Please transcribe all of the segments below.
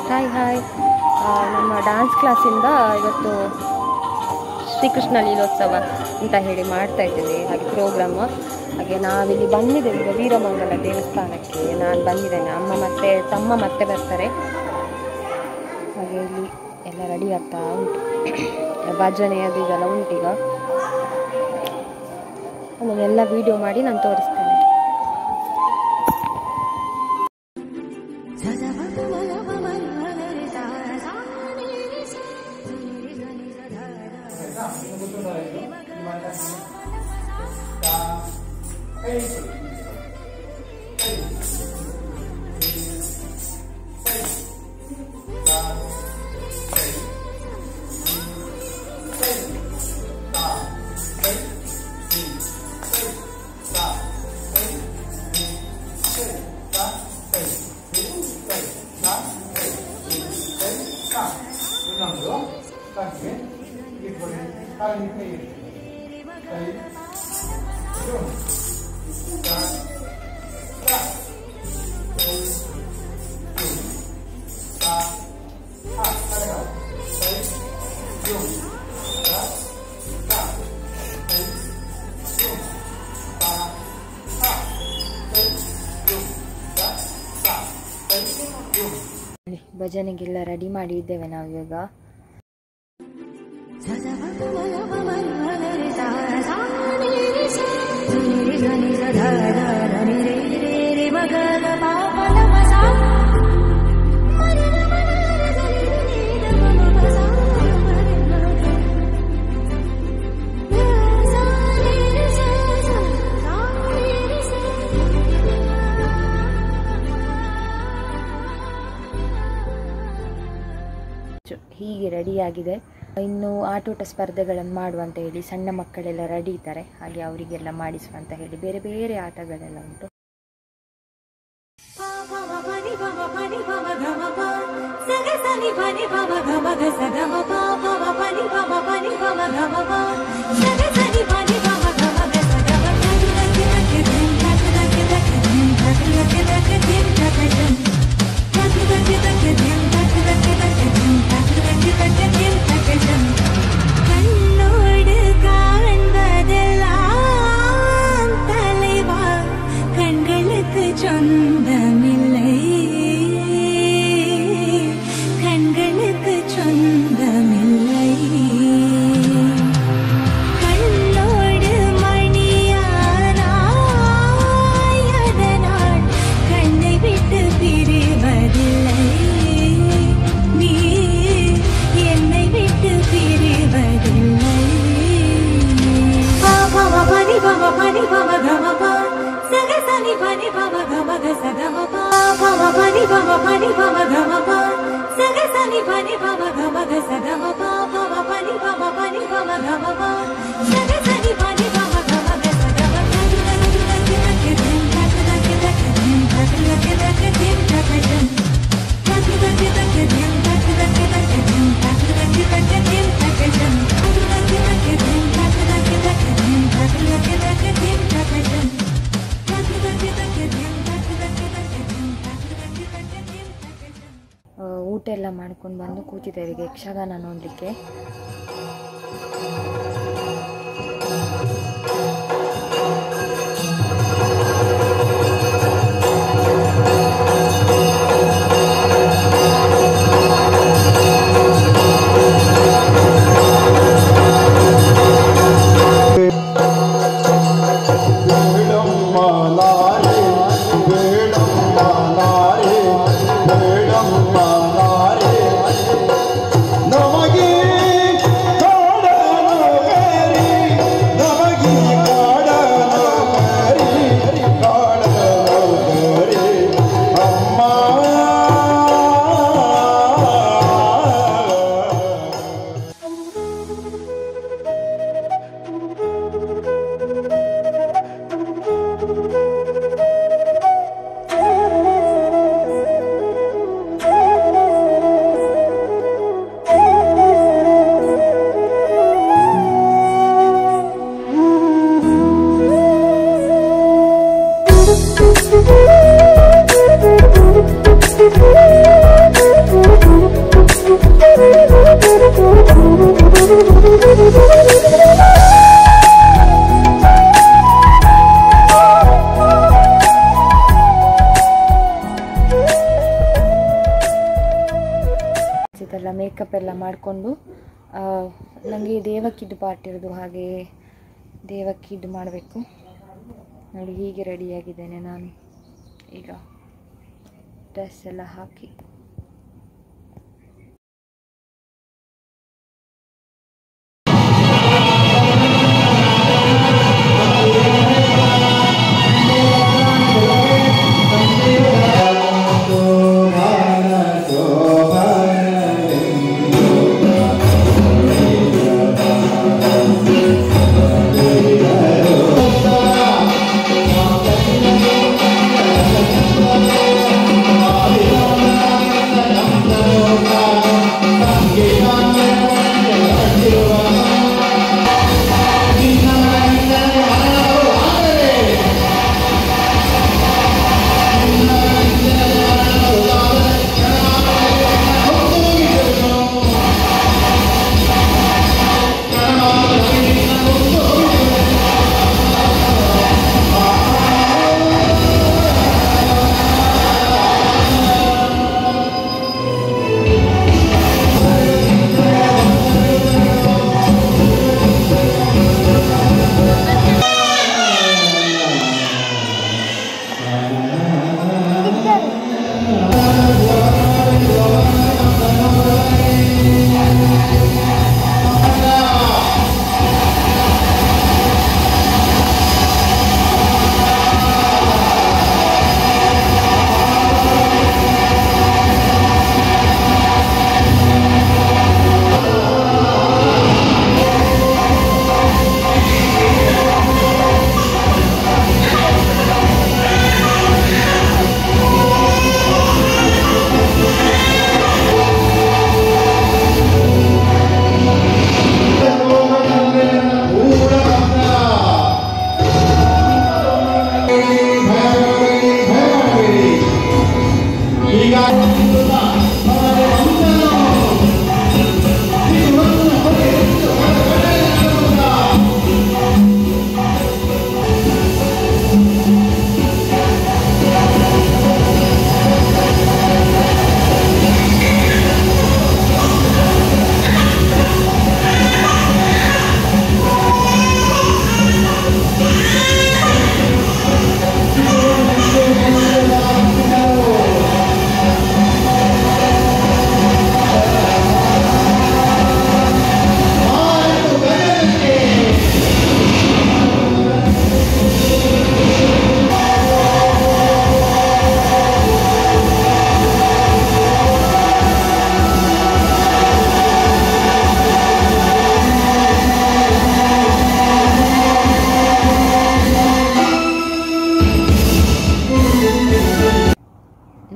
Hi hi. ನಮ್ಮ dance ಕ್ಲಾಸಿಂದ ಇವತ್ತು ಶ್ರೀಕೃಷ್ಣ ಲೀಲೋತ್ಸವ ಅಂತ ಹೇಳಿ ಮಾಡ್ತಾ ಇದ್ದೇವೆ ಹಾಗೆ ಪ್ರೋಗ್ರಾಮು. ಹಾಗೆ ನಾವಿಲ್ಲಿ ಬಂದಿದ್ದೇವೆ ಈಗ ವೀರಮಂಗಲ ದೇವಸ್ಥಾನಕ್ಕೆ. ನಾನು ಬಂದಿದ್ದೇನೆ, ಅಮ್ಮ ಮತ್ತು ತಮ್ಮ ಮತ್ತೆ ಬರ್ತಾರೆ. ಹಾಗೆ ಇಲ್ಲಿ ಎಲ್ಲ ರೆಡಿ ಆಗ್ತಾ ಉಂಟು, ಭಜನೆ ಅದು ಇದೆಲ್ಲ ಉಂಟೀಗ. ಅದನ್ನೆಲ್ಲ ವೀಡಿಯೋ ಮಾಡಿ ನಾನು ತೋರಿಸ್ತೇನೆ. ಭಜನೆಗೆಲ್ಲ ರೆಡಿ ಮಾಡಿ ಇದ್ದೇವೆ ನಾವೀಗ. ಹೀಗೆ ರೆಡಿಯಾಗಿದೆ. ಇನ್ನು ಆಟೋಟ ಸ್ಪರ್ಧೆಗಳನ್ನು ಮಾಡುವಂತ ಹೇಳಿ ಸಣ್ಣ ಮಕ್ಕಳೆಲ್ಲ ರೆಡಿ ಇದ್ದಾರೆ. ಹಾಗೆ ಅವರಿಗೆಲ್ಲ ಮಾಡಿಸುವಂತ ಹೇಳಿ ಬೇರೆ ಬೇರೆ ಆಟಗಳೆಲ್ಲ ಉಂಟು. கண்ணோடு காண்பதெல்லாம் தலைவா, கண்களுக்கு சொந்தமில்லை, கண்களுக்கு சொந்தமில்லை. கண்ணோடு மணியானாய், அதனால் கண்ணை விட்டு பிரிவதில்லை, நீ என்னை விட்டு பிரிவதில்லை. பாபா பனி பாபா பனி பாபா கமபா சகசனி பனி பாபா கமக சகமபா. பாபா பனி பாபா பனி பாபா கமபா சகசனி பனி பாபா கமக சகமபா. பாபா பனி பாபா பனி பாபா கமபா சகசனி பனி பாபா கமக சகமபா. ಊಟ ಎಲ್ಲ ಮಾಡ್ಕೊಂಡು ಬಂದು ಕೂತಿದ್ದೇವೆ ಈಗ ಯಕ್ಷಗಾನ ನೋಡಲಿಕ್ಕೆ. ಎಲ್ಲ ಮೇಕಪ್ ಎಲ್ಲ ಮಾಡಿಕೊಂಡು ನನಗೆ ದೇವಕ್ಕಿದ್ದು ಪಾರ್ಟ್ ಇರೋದು, ಹಾಗೆ ದೇವಕ್ಕಿದ್ದು ಮಾಡಬೇಕು ನೋಡಿ. ಹೀಗೆ ರೆಡಿಯಾಗಿದ್ದೇನೆ ನಾನು ಈಗ, ಡ್ರೆಸ್ ಎಲ್ಲ ಹಾಕಿ.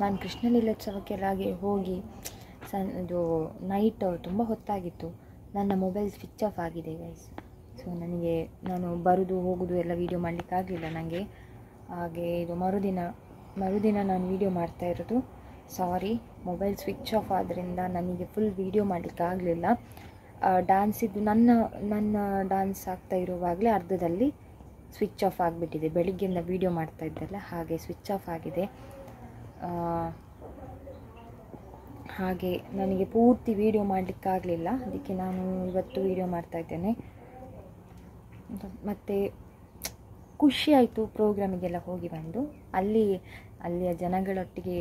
ನಾನು ಕೃಷ್ಣ ಲೀಲೋತ್ಸವಕ್ಕೆಲ್ಲಾಗೆ ಹೋಗಿ ಇದು ನೈಟ್ ತುಂಬ ಹೊತ್ತಾಗಿತ್ತು. ನನ್ನ ಮೊಬೈಲ್ ಸ್ವಿಚ್ ಆಫ್ ಆಗಿದೆ ಗೈಸ್. ಸೊ ನಾನು ಬರೋದು ಹೋಗೋದು ಎಲ್ಲ ವೀಡಿಯೋ ಮಾಡಲಿಕ್ಕಾಗಲಿಲ್ಲ ನನಗೆ. ಹಾಗೆ ಇದು ಮರುದಿನ ನಾನು ವೀಡಿಯೋ ಮಾಡ್ತಾ ಇರೋದು. ಸಾರಿ, ಮೊಬೈಲ್ ಸ್ವಿಚ್ ಆಫ್ ಆದ್ದರಿಂದ ನನಗೆ ಫುಲ್ ವೀಡಿಯೋ ಮಾಡಲಿಕ್ಕಾಗಲಿಲ್ಲ. ಡ್ಯಾನ್ಸ್ ಇದ್ದು ನನ್ನ ಡ್ಯಾನ್ಸ್ ಆಗ್ತಾ ಇರುವಾಗಲೇ ಅರ್ಧದಲ್ಲಿ ಸ್ವಿಚ್ ಆಫ್ ಆಗಿಬಿಟ್ಟಿದೆ. ಬೆಳಿಗ್ಗೆಯಿಂದ ವೀಡಿಯೋ ಮಾಡ್ತಾ ಇದ್ದಲ್ಲ, ಹಾಗೆ ಸ್ವಿಚ್ ಆಫ್ ಆಗಿದೆ. ಹಾಗೆ ನನಗೆ ಪೂರ್ತಿ ವೀಡಿಯೋ ಮಾಡಲಿಕ್ಕಾಗಲಿಲ್ಲ, ಅದಕ್ಕೆ ನಾನು ಇವತ್ತು ವೀಡಿಯೋ ಮಾಡ್ತಾಯಿದ್ದೇನೆ. ಮತ್ತು ಖುಷಿ ಆಯಿತು ಪ್ರೋಗ್ರಾಮಿಗೆಲ್ಲ ಹೋಗಿ ಬಂದು. ಅಲ್ಲಿಯ ಜನಗಳೊಟ್ಟಿಗೆ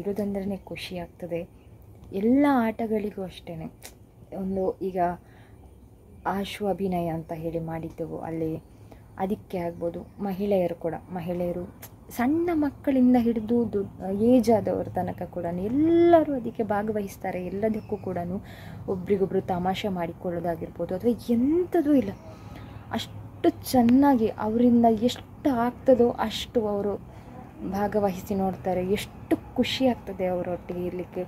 ಇರೋದಂದ್ರೆ ಖುಷಿ ಆಗ್ತದೆ. ಎಲ್ಲ ಆಟಗಳಿಗೂ ಅಷ್ಟೇ. ಈಗ ಆಶು ಅಭಿನಯ ಅಂತ ಹೇಳಿ ಮಾಡಿದ್ದೆವು ಅಲ್ಲಿ, ಅದಕ್ಕೆ ಆಗ್ಬೋದು. ಮಹಿಳೆಯರು ಸಣ್ಣ ಮಕ್ಕಳಿಂದ ಹಿಡಿದು ಏಜ್ ಆದವ್ರ ತನಕ ಕೂಡ ಎಲ್ಲರೂ ಅದಕ್ಕೆ ಭಾಗವಹಿಸ್ತಾರೆ. ಎಲ್ಲದಕ್ಕೂ ಕೂಡ ಒಬ್ರಿಗೊಬ್ರು ತಮಾಷೆ ಮಾಡಿಕೊಳ್ಳೋದಾಗಿರ್ಬೋದು ಅಥವಾ ಎಂಥದೂ ಇಲ್ಲ, ಅಷ್ಟು ಚೆನ್ನಾಗಿ ಅವರಿಂದ ಎಷ್ಟು ಆಗ್ತದೋ ಅಷ್ಟು ಅವರು ಭಾಗವಹಿಸಿ ನೋಡ್ತಾರೆ. ಎಷ್ಟು ಖುಷಿ ಆಗ್ತದೆ ಅವರೊಟ್ಟಿಗೆ ಇರಲಿಕ್ಕೆ.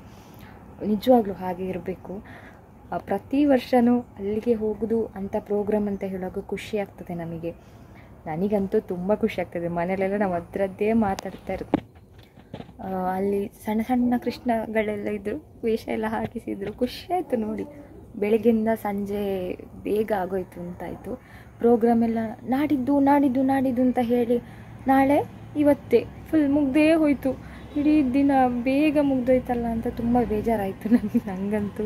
ನಿಜವಾಗ್ಲೂ ಹಾಗೆ ಇರಬೇಕು. ಪ್ರತಿ ವರ್ಷವೂ ಅಲ್ಲಿಗೆ ಹೋಗೋದು ಅಂತ ಪ್ರೋಗ್ರಾಮ್ ಅಂತ ಹೇಳುವಾಗ ಖುಷಿ ಆಗ್ತದೆ ನಮಗೆ. ನನಗಂತೂ ತುಂಬ ಖುಷಿ ಆಗ್ತದೆ. ಮನೆಯಲ್ಲೆಲ್ಲ ನಾವು ಅದರದ್ದೇ ಮಾತಾಡ್ತಾ ಇರೋದು. ಅಲ್ಲಿ ಸಣ್ಣ ಸಣ್ಣ ಕೃಷ್ಣಗಳೆಲ್ಲ ಇದ್ದರು, ವೇಷ ಎಲ್ಲ ಹಾಕಿಸಿದ್ರು. ಖುಷಿ ಆಯಿತು ನೋಡಿ. ಬೆಳಗ್ಗೆಯಿಂದ ಸಂಜೆ ಬೇಗ ಆಗೋಯ್ತು ಅಂತಾಯಿತು. ಪ್ರೋಗ್ರಾಮ್ ಎಲ್ಲ ನಾಡಿದ್ದು ಅಂತ ಹೇಳಿ ನಾಳೆ ಇವತ್ತೇ ಫುಲ್ ಮುಗ್ದೇ ಹೋಯಿತು. ಇಡೀ ದಿನ ಬೇಗ ಮುಗ್ದೋಯ್ತಲ್ಲ ಅಂತ ತುಂಬ ಬೇಜಾರಾಯಿತು ನನಗಂತೂ.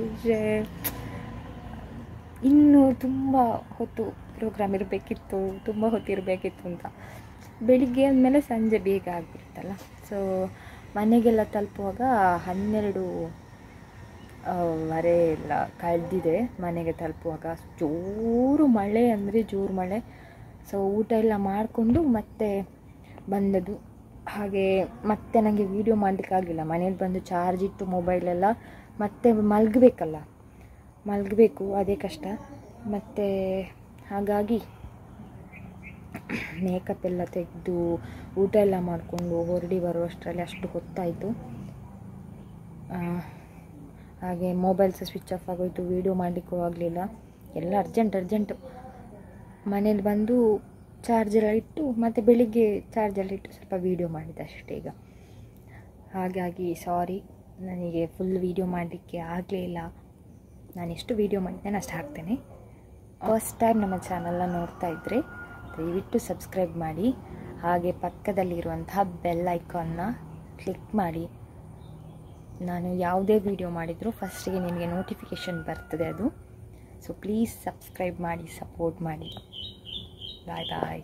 ಇನ್ನೂ ತುಂಬ ಹೊತ್ತು ಪ್ರೋಗ್ರಾಮ್ ಇರಬೇಕಿತ್ತು, ತುಂಬ ಹೊತ್ತು ಇರಬೇಕಿತ್ತು ಅಂತ. ಬೆಳಿಗ್ಗೆ ಅಂದಮೇಲೆ ಸಂಜೆ ಬೇಗ ಆಗಿಬಿಡುತ್ತಲ್ಲ. ಸೊ ಮನೆಗೆಲ್ಲ ತಲುಪುವಾಗ 12 ಎಲ್ಲ ಕಳೆದಿದೆ ಮನೆಗೆ ತಲುಪುವಾಗ. ಜೋರು ಮಳೆ ಅಂದರೆ ಜೋರು ಮಳೆ. ಸೊ ಊಟ ಎಲ್ಲ ಮಾಡಿಕೊಂಡು ಮತ್ತೆ ಬಂದದ್ದು. ಹಾಗೆ ಮತ್ತೆ ನನಗೆ ವೀಡಿಯೋ ಮಾಡಲಿಕ್ಕಾಗಲಿಲ್ಲ. ಮನೇಲಿ ಬಂದು ಚಾರ್ಜ್ ಇಟ್ಟು ಮೊಬೈಲೆಲ್ಲ ಮತ್ತೆ ಮಲಗಬೇಕು, ಅದೇ ಕಷ್ಟ. ಮತ್ತು ಹಾಗಾಗಿ ಮೇಕಪ್ ಎಲ್ಲ ತೆಗೆದು ಊಟ ಎಲ್ಲ ಮಾಡಿಕೊಂಡು ಹೊರಡಿ ಬರುವಷ್ಟರಲ್ಲಿ ಅಷ್ಟು ಹೊತ್ತಾಯಿತು. ಹಾಗೆ ಮೊಬೈಲ್ ಸಹ ಸ್ವಿಚ್ ಆಫ್ ಆಗೋಯಿತು, ವೀಡಿಯೋ ಮಾಡಲಿಕ್ಕೂ ಆಗಲಿಲ್ಲ. ಎಲ್ಲ ಅರ್ಜೆಂಟು. ಮನೇಲಿ ಬಂದು ಚಾರ್ಜರ್ ಇಟ್ಟು ಮತ್ತು ಬೆಳಿಗ್ಗೆ ಚಾರ್ಜಲ್ಲಿಟ್ಟು ಸ್ವಲ್ಪ ವೀಡಿಯೋ ಮಾಡಿದೆ ಅಷ್ಟೇ. ಈಗ ಹಾಗಾಗಿ ಸಾರಿ, ನನಗೆ ಫುಲ್ ವೀಡಿಯೋ ಮಾಡಲಿಕ್ಕೆ ಆಗಲೇ ಇಲ್ಲ. ನಾನು ಎಷ್ಟು ವೀಡಿಯೋ ಮಾಡಿದ್ದೇನೆ ಅಷ್ಟು ಹಾಕ್ತೇನೆ. ಫಸ್ಟ್ ಟೈಮ್ ನಮ್ಮ ಚಾನಲ್ನ ನೋಡ್ತಾ ಇದ್ದರೆ ದಯವಿಟ್ಟು ಸಬ್ಸ್ಕ್ರೈಬ್ ಮಾಡಿ. ಹಾಗೆ ಪಕ್ಕದಲ್ಲಿರುವಂತಹ ಬೆಲ್ ಐಕಾನ್ನ ಕ್ಲಿಕ್ ಮಾಡಿ. ನಾನು ಯಾವುದೇ ವೀಡಿಯೋ ಮಾಡಿದರೂ ಫಸ್ಟಿಗೆ ನಿಮಗೆ ನೋಟಿಫಿಕೇಷನ್ ಬರ್ತದೆ ಅದು. ಸೊ ಪ್ಲೀಸ್ ಸಬ್ಸ್ಕ್ರೈಬ್ ಮಾಡಿ, ಸಪೋರ್ಟ್ ಮಾಡಿ. ಬಾಯ್ ಬಾಯ್.